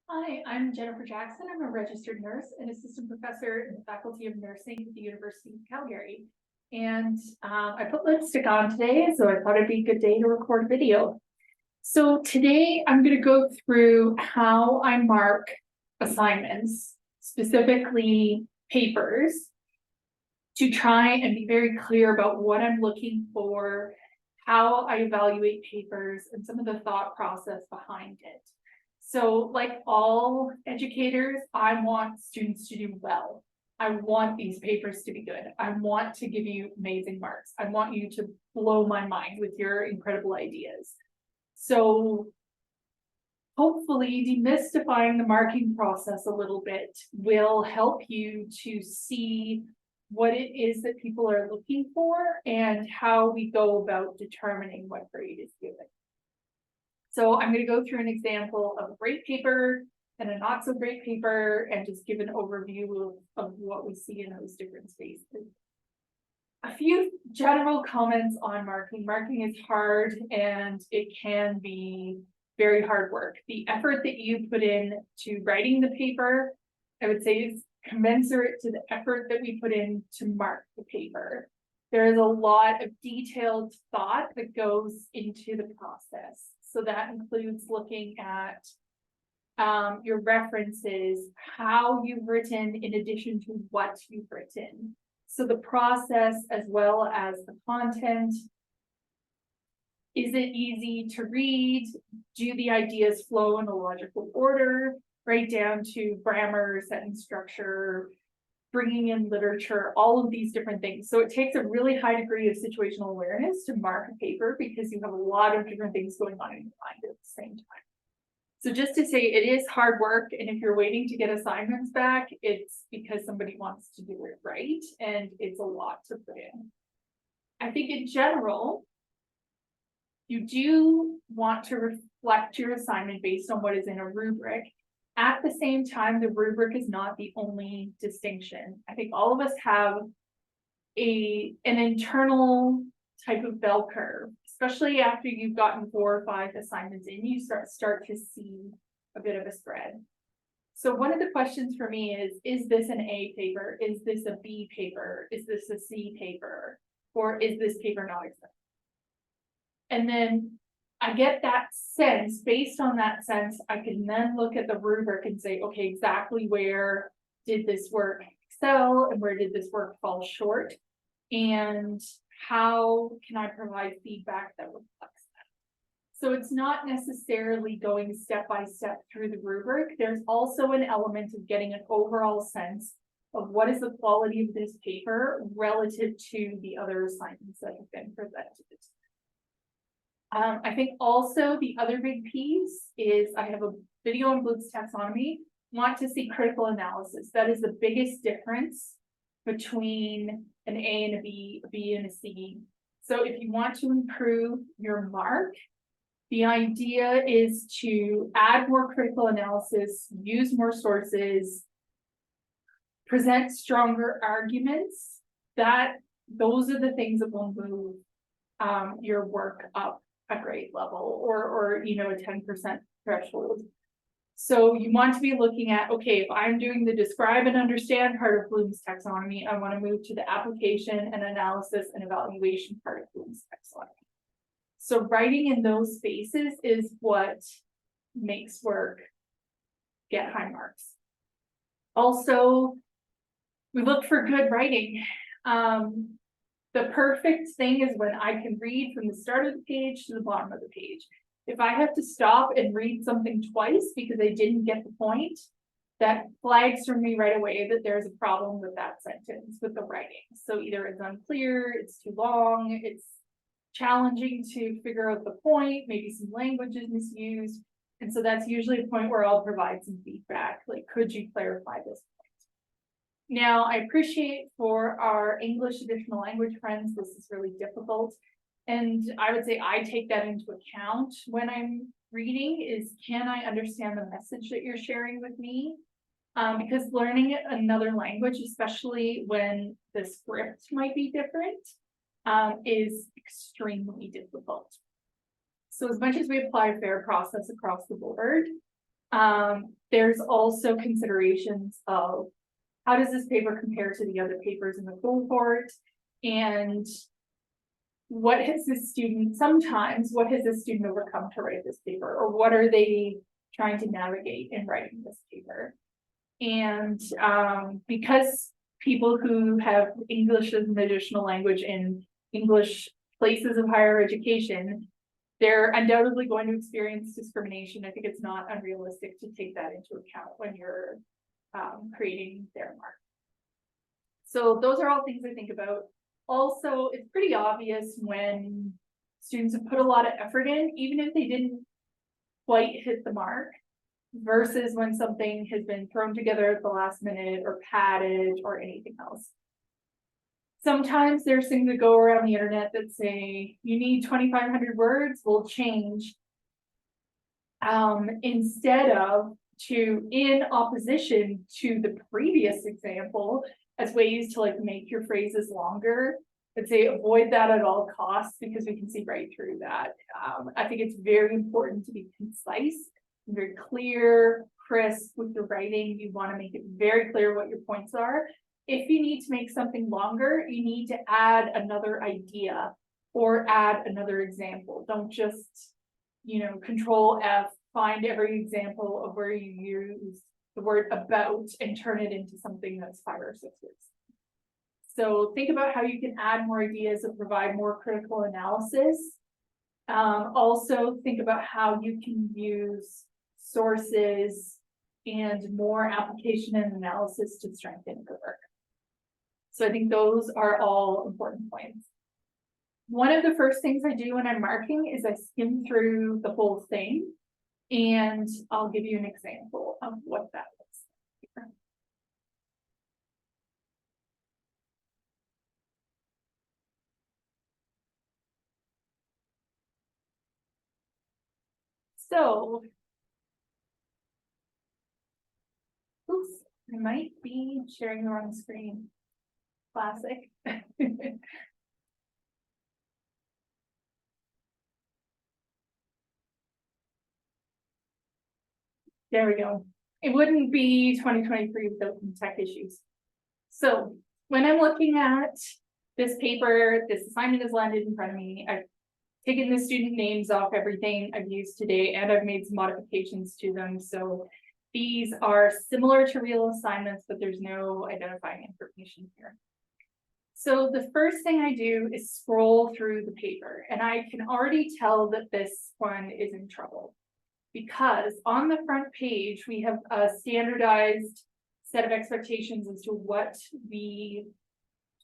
Hi, I'm Jennifer Jackson. I'm a registered nurse and assistant professor in the Faculty of Nursing at the University of Calgary. And I put lipstick on today, so I thought it'd be a good day to record a video. So today I'm going to go through how I mark assignments, specifically papers, to try and be very clear about what I'm looking for, how I evaluate papers, and some of the thought process behind it. So like all educators, I want students to do well. I want these papers to be good. I want to give you amazing marks. I want you to blow my mind with your incredible ideas. So hopefully demystifying the marking process a little bit will help you to see what it is that people are looking for and how we go about determining what grade is given. So I'm going to go through an example of a great paper and a not so great paper and just give an overview of what we see in those different spaces. A few general comments on marking. Marking is hard and it can be very hard work. The effort that you put in to writing the paper, I would say, is commensurate to the effort that we put in to mark the paper. There is a lot of detailed thought that goes into the process. So that includes looking at your references, how you've written in addition to what you've written. So the process as well as the content. Is it easy to read? Do the ideas flow in a logical order? Right down to grammar, sentence structure, bringing in literature, all of these different things. So it takes a really high degree of situational awareness to mark a paper because you have a lot of different things going on in your mind at the same time. So just to say, it is hard work, and if you're waiting to get assignments back, it's because somebody wants to do it right, and it's a lot to put in. I think in general, you do want to reflect your assignment based on what is in a rubric. At the same time, the rubric is not the only distinction. I think all of us have an internal type of bell curve, especially after you've gotten 4 or 5 assignments in, you start to see a bit of a spread. So one of the questions for me is this an A paper? Is this a B paper? Is this a C paper? Or is this paper not accepted? And then I get that sense. Based on that sense, I can then look at the rubric and say, okay, exactly where did this work excel and where did this work fall short? And how can I provide feedback that reflects that? So it's not necessarily going step by step through the rubric. There's also an element of getting an overall sense of what is the quality of this paper relative to the other assignments that have been presented. I think also the other big piece is I have a video on Bloom's taxonomy. Want to see critical analysis. That is the biggest difference between an A and a B and a C. So if you want to improve your mark, the idea is to add more critical analysis, use more sources, present stronger arguments. Those are the things that will move your work up a grade level or a 10% threshold. So you want to be looking at, okay, if I'm doing the describe and understand part of Bloom's taxonomy, I want to move to the application and analysis and evaluation part of Bloom's taxonomy. So writing in those spaces is what makes work get high marks. Also, we look for good writing. The perfect thing is when I can read from the start of the page to the bottom of the page. If I have to stop and read something twice because I didn't get the point, that flags for me right away that there's a problem with that sentence, with the writing. So either it's unclear, it's too long, it's challenging to figure out the point, maybe some language is misused. And so that's usually a point where I'll provide some feedback, like, could you clarify this? Now, I appreciate for our English additional language friends, this is really difficult. And I would say I take that into account when I'm reading is, can I understand the message that you're sharing with me? Because learning another language, especially when the script might be different, is extremely difficult. So as much as we apply a fair process across the board, There's also considerations of how does this paper compare to the other papers in the cohort, and what has this student overcome to write this paper, or what are they trying to navigate in writing this paper? And because people who have English as an additional language in English places of higher education, they're undoubtedly going to experience discrimination. I think it's not unrealistic to take that into account when you're creating their mark. So those are all things I think about. Also, it's pretty obvious when students have put a lot of effort in, even if they didn't quite hit the mark, versus when something has been thrown together at the last minute or padded or anything else. Sometimes there's things that go around the internet that say you need 2,500 words, will change. Instead of in opposition to the previous example, as ways to like make your phrases longer. I'd say avoid that at all costs, because we can see right through that. I think it's very important to be concise, very clear, crisp with your writing. You want to make it very clear what your points are. If you need to make something longer, you need to add another idea or add another example. Don't just, Control F, find every example of where you use the word about and turn it into something that's 5 or 6 words. So think about how you can add more ideas and provide more critical analysis. Also think about how you can use sources and more application and analysis to strengthen your work. So I think those are all important points. One of the first things I do when I'm marking is I skim through the whole thing, and I'll give you an example of what that looks like. So, oops, I might be sharing the wrong screen. Classic. There we go. It wouldn't be 2023 without some tech issues. So when I'm looking at this paper, this assignment is landed in front of me. I've taken the student names off everything I've used today, and I've made some modifications to them. So these are similar to real assignments, but there's no identifying information here. So the first thing I do is scroll through the paper, and I can already tell that this one is in trouble, because on the front page, we have a standardized set of expectations as to what we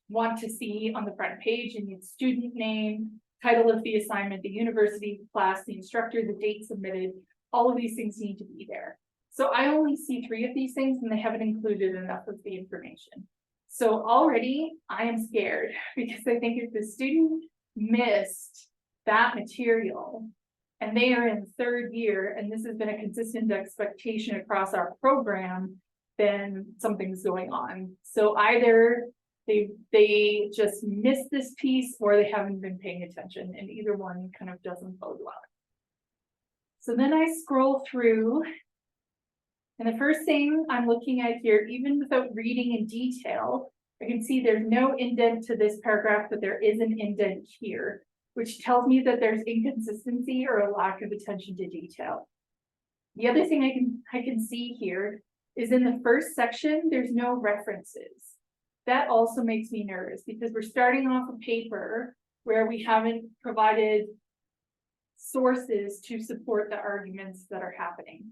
want to see on the front page. And the student name, title of the assignment, the university, class, the instructor, the date submitted, all of these things need to be there. So I only see 3 of these things, and they haven't included enough of the information. So already I am scared, because I think if the student missed that material and they are in 3rd year, and this has been a consistent expectation across our program, then something's going on. So either they just missed this piece, or they haven't been paying attention, and either one kind of doesn't bode well. So then I scroll through, and the first thing I'm looking at here, even without reading in detail, I can see there's no indent to this paragraph, but there is an indent here, which tells me that there's inconsistency or a lack of attention to detail. The other thing I can see here is in the first section, there's no references. That also makes me nervous, because we're starting off a paper where we haven't provided sources to support the arguments that are happening.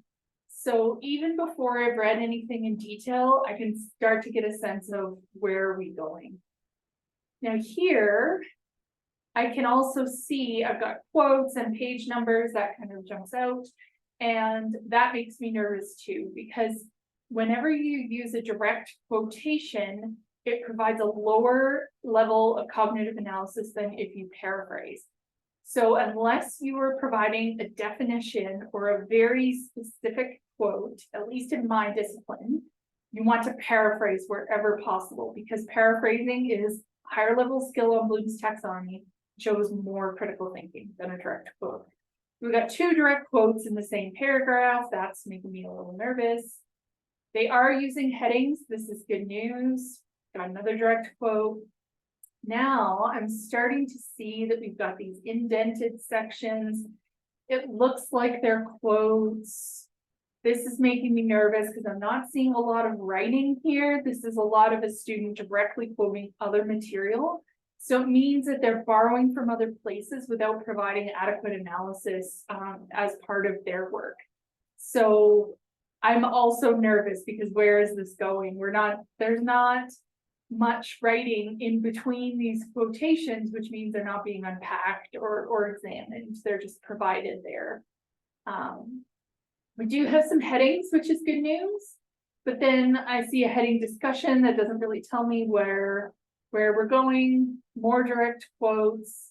So even before I've read anything in detail, I can start to get a sense of where are we going. Now here, I can also see I've got quotes and page numbers that kind of jumps out, and that makes me nervous too, because whenever you use a direct quotation, it provides a lower level of cognitive analysis than if you paraphrase. So unless you are providing a definition or a very specific quote, at least in my discipline, you want to paraphrase wherever possible, because paraphrasing is higher level skill on Bloom's taxonomy, shows more critical thinking than a direct quote. We got 2 direct quotes in the same paragraph. That's making me a little nervous. They are using headings. This is good news. Got another direct quote. Now I'm starting to see that we've got these indented sections. It looks like they're quotes. This is making me nervous because I'm not seeing a lot of writing here. This is a lot of a student directly quoting other material. So it means that they're borrowing from other places without providing adequate analysis as part of their work. So I'm also nervous because where is this going? There's not much writing in between these quotations, which means they're not being unpacked or examined. They're just provided there. We do have some headings, which is good news, but then I see a heading discussion that doesn't really tell me where we're going. More direct quotes,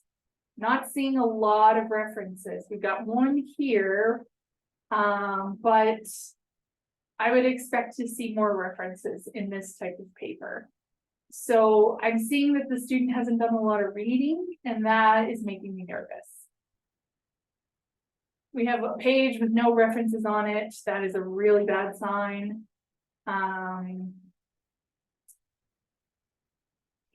not seeing a lot of references. We've got one here, but I would expect to see more references in this type of paper. So I'm seeing that the student hasn't done a lot of reading, and that is making me nervous. We have a page with no references on it. That is a really bad sign.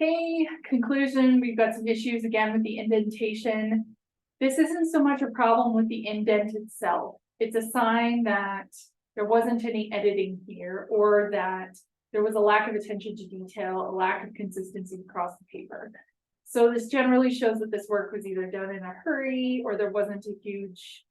Okay, conclusion, we've got some issues again with the indentation. This isn't so much a problem with the indent itself. It's a sign that there wasn't any editing here, or that there was a lack of attention to detail, a lack of consistency across the paper. So this generally shows that this work was either done in a hurry, or there wasn't a huge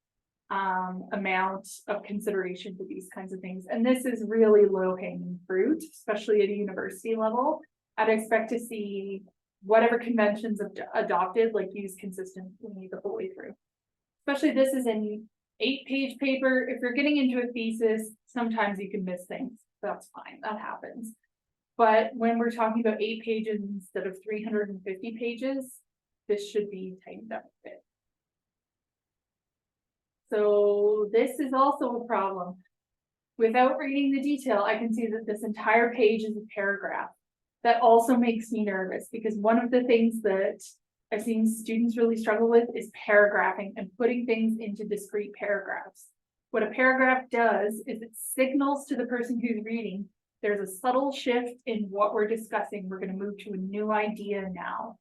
amount of consideration for these kinds of things. And this is really low-hanging fruit, especially at a university level. I'd expect to see whatever conventions adopted, like used consistently the whole way through. Especially this is an 8-page paper. If you're getting into a thesis, sometimes you can miss things. That's fine, that happens. But when we're talking about 8 pages instead of 350 pages, this should be tightened up a bit. So this is also a problem. Without reading the detail, I can see that this entire page is a paragraph. That also makes me nervous because one of the things that I've seen students really struggle with is paragraphing and putting things into discrete paragraphs. What a paragraph does is it signals to the person who's reading, there's a subtle shift in what we're discussing. We're going to move to a new idea now.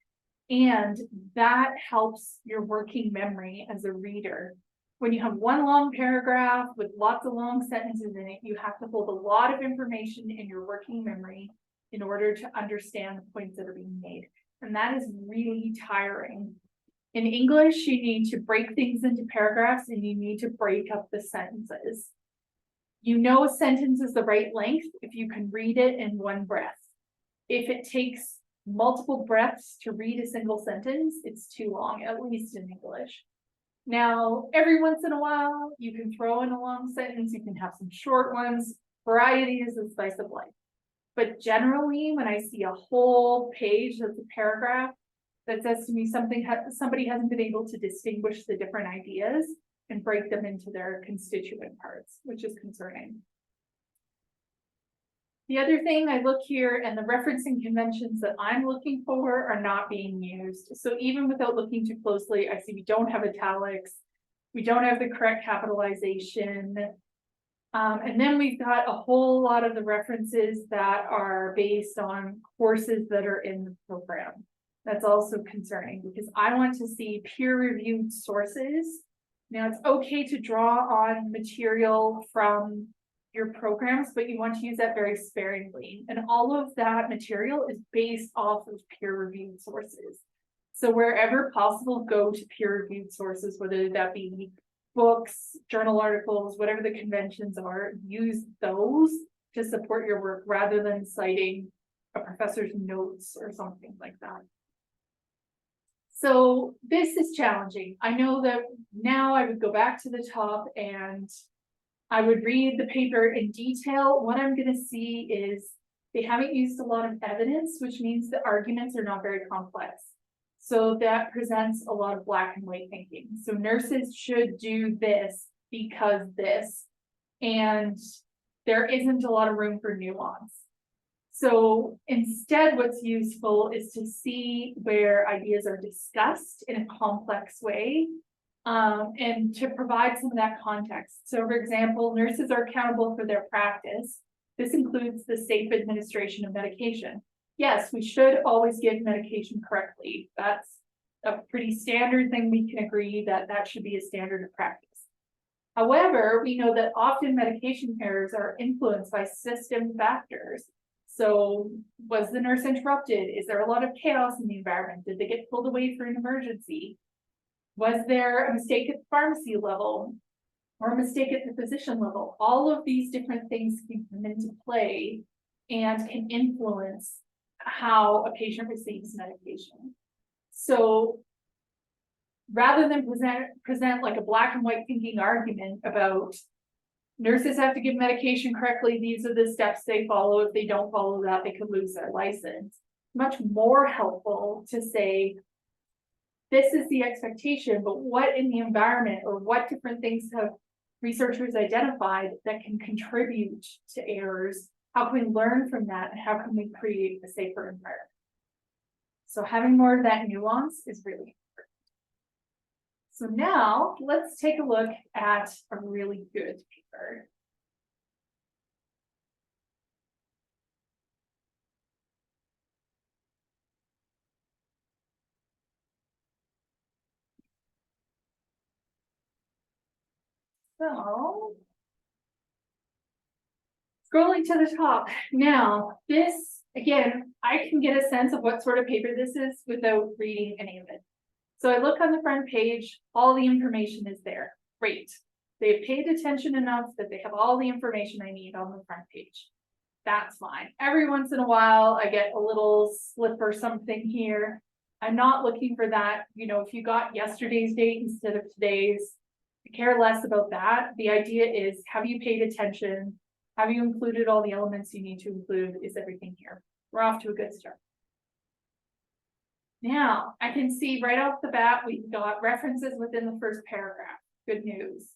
And that helps your working memory as a reader. When you have one long paragraph with lots of long sentences in it, you have to hold a lot of information in your working memory in order to understand the points that are being made. And that is really tiring. In English, you need to break things into paragraphs and you need to break up the sentences. You know a sentence is the right length if you can read it in one breath. If it takes multiple breaths to read a single sentence, it's too long, at least in English. Now, every once in a while, you can throw in a long sentence, you can have some short ones. Variety is the spice of life. But generally, when I see a whole page that's a paragraph that says to me somebody hasn't been able to distinguish the different ideas and break them into their constituent parts, which is concerning. The other thing I look here, and the referencing conventions that I'm looking for are not being used. So even without looking too closely, I see we don't have italics, we don't have the correct capitalization. And then we've got a whole lot of the references that are based on courses that are in the program. That's also concerning because I want to see peer-reviewed sources. Now, it's okay to draw on material from your programs, but you want to use that very sparingly. And all of that material is based off of peer-reviewed sources. So wherever possible, go to peer-reviewed sources, whether that be books, journal articles, whatever the conventions are, use those to support your work rather than citing a professor's notes or something like that. So this is challenging. I know that now I would go back to the top and I would read the paper in detail. What I'm going to see is they haven't used a lot of evidence, which means the arguments are not very complex. So that presents a lot of black and white thinking. So nurses should do this because this, and there isn't a lot of room for nuance. So instead, what's useful is to see where ideas are discussed in a complex way and to provide some of that context. So for example, nurses are accountable for their practice. This includes the safe administration of medication. Yes, we should always give medication correctly. That's a pretty standard thing. We can agree that that should be a standard of practice. However, we know that often medication errors are influenced by system factors. So was the nurse interrupted? Is there a lot of chaos in the environment? Did they get pulled away for an emergency? Was there a mistake at the pharmacy level or a mistake at the physician level? All of these different things can come into play and can influence how a patient receives medication. So rather than present like a black and white thinking argument about nurses have to give medication correctly, these are the steps they follow. If they don't follow that, they could lose their license. Much more helpful to say, this is the expectation, but what in the environment or what different things have researchers identified that can contribute to errors? How can we learn from that? And how can we create a safer environment? So having more of that nuance is really important. So now let's take a look at a really good paper. So, scrolling to the top. Now, this, again, I can get a sense of what sort of paper this is without reading any of it. So I look on the front page, all the information is there. Great. They've paid attention enough that they have all the information I need on the front page. That's fine. Every once in a while, I get a little slip or something here. I'm not looking for that. You know, if you got yesterday's date instead of today's, I care less about that. The idea is, have you paid attention? Have you included all the elements you need to include? Is everything here? We're off to a good start. Now, I can see right off the bat, we've got references within the first paragraph. Good news.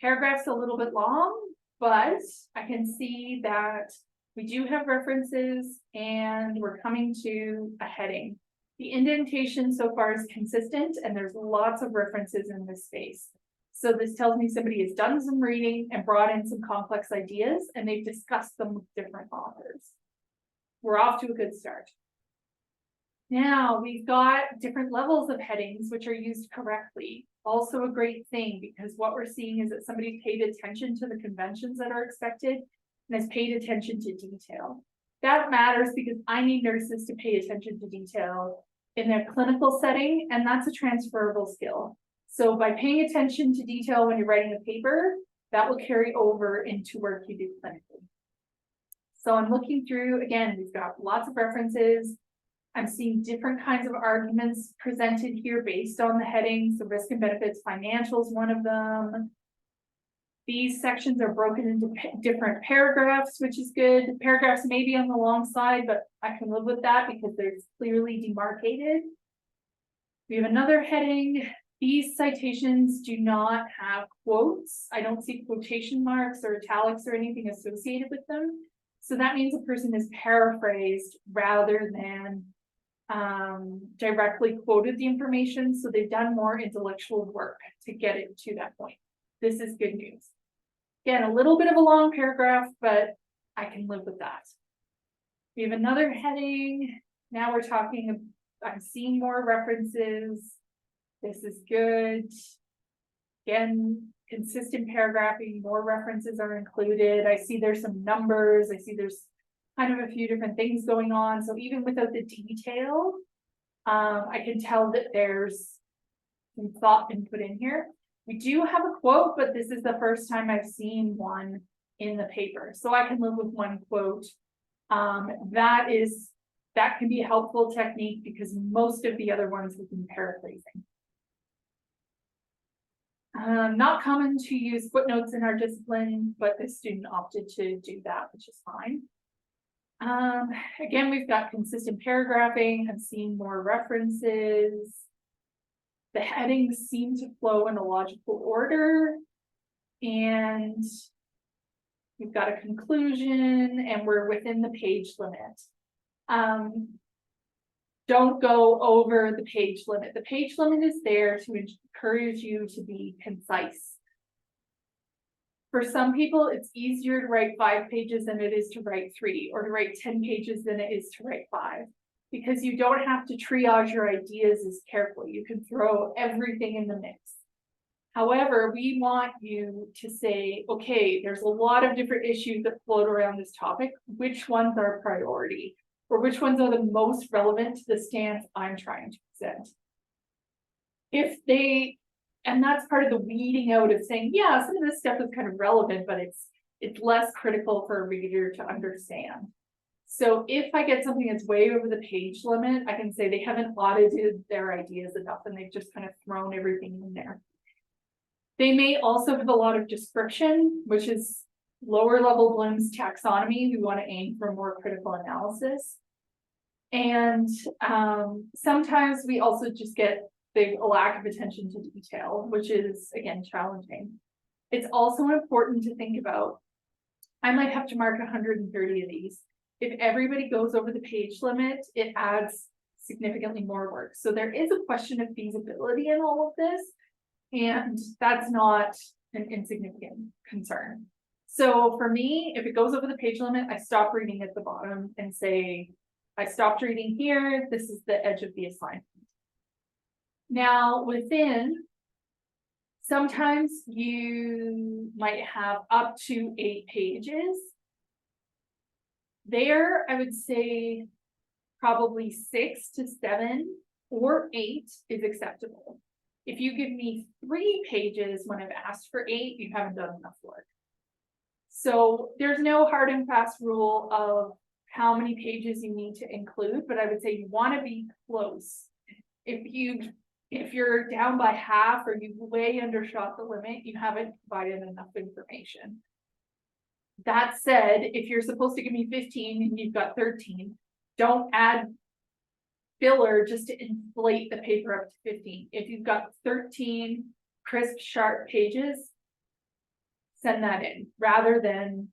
Paragraph's a little bit long, but I can see that we do have references and we're coming to a heading. The indentation so far is consistent and there's lots of references in this space. So this tells me somebody has done some reading and brought in some complex ideas and they've discussed them with different authors. We're off to a good start. Now we've got different levels of headings which are used correctly. Also a great thing because what we're seeing is that somebody paid attention to the conventions that are expected and has paid attention to detail. That matters because I need nurses to pay attention to detail in their clinical setting, and that's a transferable skill. So by paying attention to detail when you're writing a paper, that will carry over into work you do clinically. So I'm looking through, again, we've got lots of references. I'm seeing different kinds of arguments presented here based on the headings, the risk and benefits, financials, one of them. These sections are broken into different paragraphs, which is good. The paragraphs may be on the long side, but I can live with that because they're clearly demarcated. We have another heading. These citations do not have quotes. I don't see quotation marks or italics or anything associated with them. So that means a person is paraphrased rather than directly quoted the information. So they've done more intellectual work to get it to that point. This is good news. Again, a little bit of a long paragraph, but I can live with that. We have another heading. Now we're talking, I'm seeing more references. This is good. Again, consistent paragraphing, more references are included. I see there's some numbers. I see there's kind of a few different things going on. So even without the detail, I can tell that there's some thought been put in here. We do have a quote, but this is the first time I've seen one in the paper. So I can live with one quote. That can be a helpful technique because most of the other ones have been paraphrasing. Not common to use footnotes in our discipline, but the student opted to do that, which is fine. Again, we've got consistent paragraphing. I'm seeing more references. The headings seem to flow in a logical order. And we've got a conclusion and we're within the page limit. don't go over the page limit. The page limit is there to encourage you to be concise. For some people, it's easier to write 5 pages than it is to write 3, or to write 10 pages than it is to write 5, because you don't have to triage your ideas as carefully. You can throw everything in the mix. However, we want you to say, okay, there's a lot of different issues that float around this topic. Which ones are a priority? Or which ones are the most relevant to the stance I'm trying to present? And that's part of the weeding out of saying, yeah, some of this stuff is kind of relevant, but it's less critical for a reader to understand. So if I get something that's way over the page limit, I can say they haven't audited their ideas enough and they've just kind of thrown everything in there. They may also have a lot of description, which is lower level Bloom's taxonomy. We want to aim for more critical analysis. And sometimes we also just get a lack of attention to detail, which is, again, challenging. It's also important to think about, I might have to mark 130 of these. If everybody goes over the page limit, it adds significantly more work. So there is a question of feasibility in all of this, and that's not an insignificant concern. So for me, if it goes over the page limit, I stop reading at the bottom and say, I stopped reading here, this is the edge of the assignment. Now within, sometimes you might have up to 8 pages. There, I would say probably 6 to 7 or 8 is acceptable. If you give me 3 pages when I've asked for 8, you haven't done enough work. So there's no hard and fast rule of how many pages you need to include, but I would say you want to be close. If you're down by half or you've way undershot the limit, you haven't provided enough information. That said, if you're supposed to give me 15 and you've got 13, don't add filler just to inflate the paper up to 15. If you've got 13 crisp, sharp pages, send that in, rather than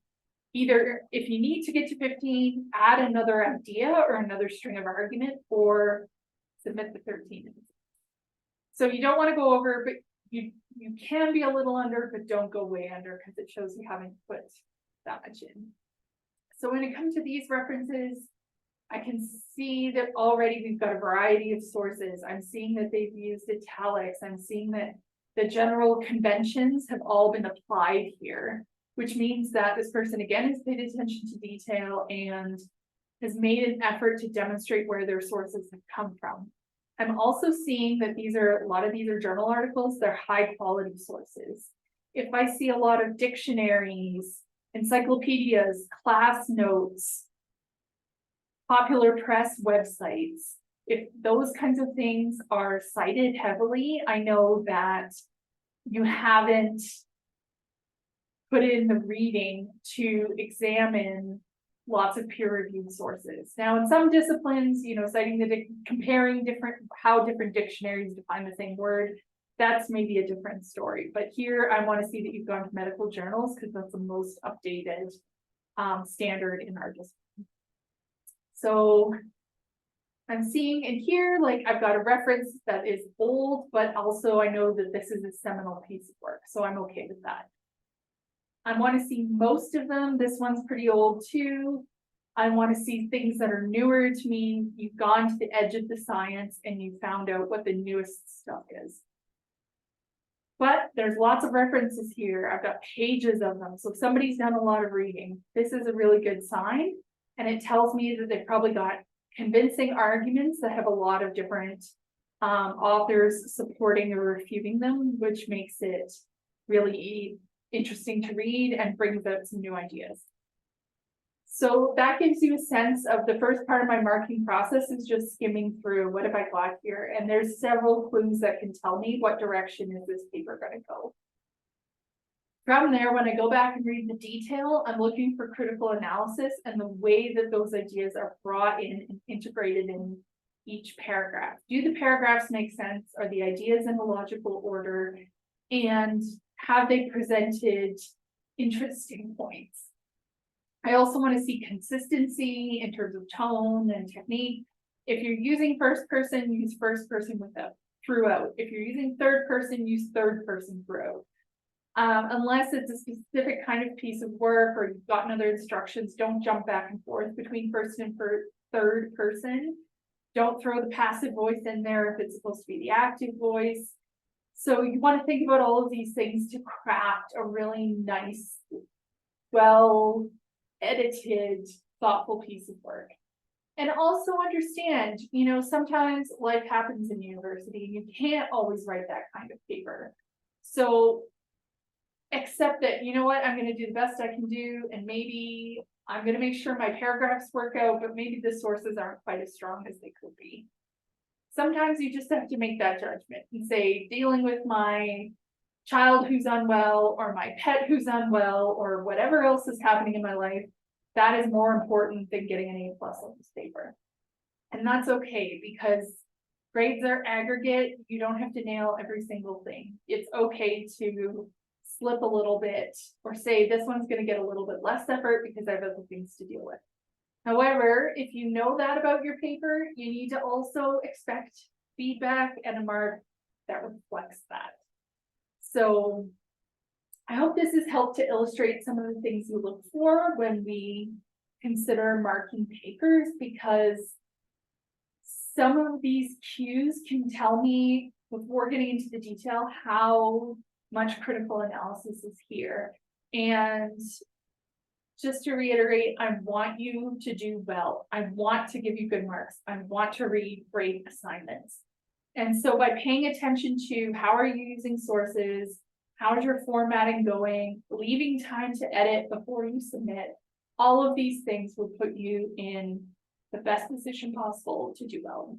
either, if you need to get to 15, add another idea or another string of argument, or submit the 13. So you don't want to go over, but you can be a little under, but don't go way under, because it shows you haven't put that much in. So when it comes to these references, I can see that already we've got a variety of sources. I'm seeing that they've used italics. I'm seeing that the general conventions have all been applied here, which means that this person again has paid attention to detail and has made an effort to demonstrate where their sources have come from. I'm also seeing that a lot of these are journal articles. They're high quality sources. If I see a lot of dictionaries, encyclopedias, class notes, popular press websites, if those kinds of things are cited heavily, I know that you haven't put in the reading to examine lots of peer-reviewed sources. Now, in some disciplines, citing comparing how different dictionaries define the same word, that's maybe a different story. But here, I want to see that you've gone to medical journals, because that's the most updated standard in our discipline. So I'm seeing in here, like, I've got a reference that is old, but also I know that this is a seminal piece of work, so I'm okay with that. I want to see most of them. This one's pretty old too. I want to see things that are newer to me. You've gone to the edge of the science and you found out what the newest stuff is. But there's lots of references here. I've got pages of them. So if somebody's done a lot of reading, this is a really good sign. And it tells me that they've probably got convincing arguments that have a lot of different authors supporting or refuting them, which makes it really interesting to read and brings out some new ideas. So that gives you a sense of the first part of my marking process is just skimming through what have I got here. And there's several clues that can tell me what direction is this paper going to go. From there, when I go back and read the detail, I'm looking for critical analysis and the way that those ideas are brought in and integrated in each paragraph. Do the paragraphs make sense? Are the ideas in a logical order? And have they presented interesting points? I also want to see consistency in terms of tone and technique. If you're using first person, use first person throughout. If you're using third person, use third person throughout. Unless it's a specific kind of piece of work or you've gotten other instructions, don't jump back and forth between first and third person. Don't throw the passive voice in there if it's supposed to be the active voice. So you want to think about all of these things to craft a really nice, well edited, thoughtful piece of work. And also understand, you know, sometimes life happens in university and you can't always write that kind of paper. So accept that, you know what, I'm going to do the best I can do, and maybe I'm going to make sure my paragraphs work out, but maybe the sources aren't quite as strong as they could be. Sometimes you just have to make that judgment and say, dealing with my child who's unwell, or my pet who's unwell, or whatever else is happening in my life, that is more important than getting an A+ on this paper. And that's okay, because grades are aggregate. You don't have to nail every single thing. It's okay to slip a little bit, or say this one's going to get a little bit less effort because I have other things to deal with. However, if you know that about your paper, you need to also expect feedback and a mark that reflects that. So I hope this has helped to illustrate some of the things we look for when we consider marking papers, because some of these cues can tell me, before getting into the detail, how much critical analysis is here. And just to reiterate, I want you to do well. I want to give you good marks. I want to read great assignments. And so by paying attention to how are you using sources, how's your formatting going, leaving time to edit before you submit, all of these things will put you in the best position possible to do well.